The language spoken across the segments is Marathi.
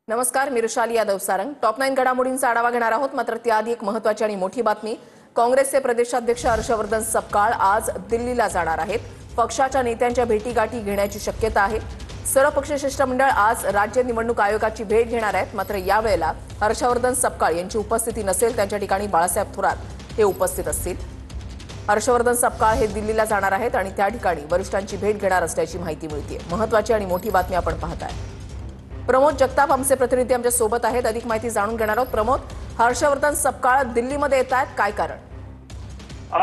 नमस्कार, मी रुशाली यादव सारंग टॉप 9 घडामोडींचा आढावा घेणार आहोत। मात्र त्याआधी एक महत्त्वाची आणि मोठी बातमी। काँग्रेसचे प्रदेशाध्यक्ष हर्षवर्धन सपकाळ आज दिल्लीला जाणार आहेत। पक्षाच्या नेत्यांच्या भेटीगाठी घेण्याची शक्यता आहे। सर्वपक्ष शिष्टमंडळ आज राज्य निवडणूक आयोगाची भेट घेणार आहेत। मात्र यावेळेला हर्षवर्धन सपकाळ यांची उपस्थिती नसेल, त्यांच्या ठिकाणी बाळासाहेब थोरात हे उपस्थित असतील। हर्षवर्धन सपकाळ हे दिल्लीला जाणार आहेत आणि त्या ठिकाणी वरिष्ठांची भेट घेणार असल्याची माहिती मिळते। महत्त्वाची आणि मोठी बातमी आपण पाहताय। प्रमोद जगताप आमचे प्रतिनिधी आमच्या सोबत आहेत, अधिक माहिती जाणून घेणार आहोत। प्रमोद, हर्षवर्धन सपकाळ दिल्लीमध्ये येत आहेत, काय कारण?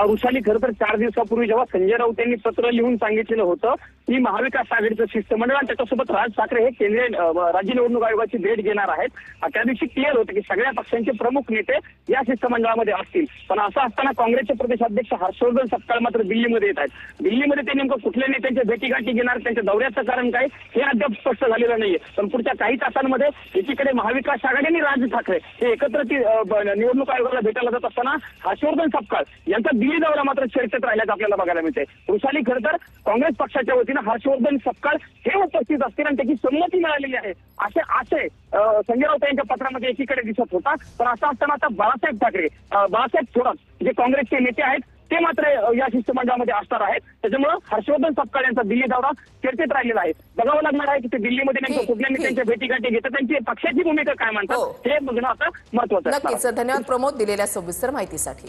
वृषाली, खरं तर 4 दिवसापूर्वी जेव्हा संजय राऊत यांनी पत्र लिहून सांगितलेलं होतं की महाविकास आघाडीचं शिष्टमंडळ आणि त्याच्यासोबत राज ठाकरे हे केंद्रीय राज्य निवडणूक आयोगाची भेट घेणार आहेत, त्या दिवशी क्लिअर होतं की सगळ्या पक्षांचे प्रमुख नेते या शिष्टमंडळामध्ये असतील। पण असं असताना काँग्रेसचे प्रदेशाध्यक्ष हर्षवर्धन सपकाळ मात्र दिल्लीमध्ये येत आहेत। दिल्लीमध्ये ते नेमकं कुठल्या नेत्यांच्या भेटीगाठी घेणार, त्यांच्या दौऱ्याचं कारण काय हे अद्याप स्पष्ट झालेलं नाहीये। पण पुढच्या काही तासांमध्ये एकीकडे महाविकास आघाडी आणि राज ठाकरे हे एकत्र निवडणूक आयोगाला भेटायला जात असताना हर्षवर्धन सपकाळ यांचा दिल्ली दौरा मात्र चर्चेत राहिल्याचं आपल्याला बघायला मिळते। वृषाली, खरं तर काँग्रेस पक्षाच्या वतीनं हर्षवर्धन सपकाळ हे उपस्थित असतील आणि त्याची संमती मिळालेली आहे असे आशय संजय राऊत यांच्या पत्रामध्ये एकीकडे दिसत होता। पण असं असताना आता बाळासाहेब थोरात जे काँग्रेसचे नेते आहेत ते मात्र या शिष्टमंडळामध्ये असणार आहेत। त्याच्यामुळे हर्षवर्धन सपकाळ यांचा दिल्ली दौरा चर्चेत राहिलेला आहे। बघावं लागणार आहे की ते दिल्लीमध्ये नेमकं कुठल्या नेत्यांच्या भेटीगाठी घेतात, त्यांची पक्षाची भूमिका काय म्हणतात हे बघणं आता महत्त्वाचं आहे। नक्कीच, धन्यवाद प्रमोद दिलेल्या सविस्तर माहितीसाठी।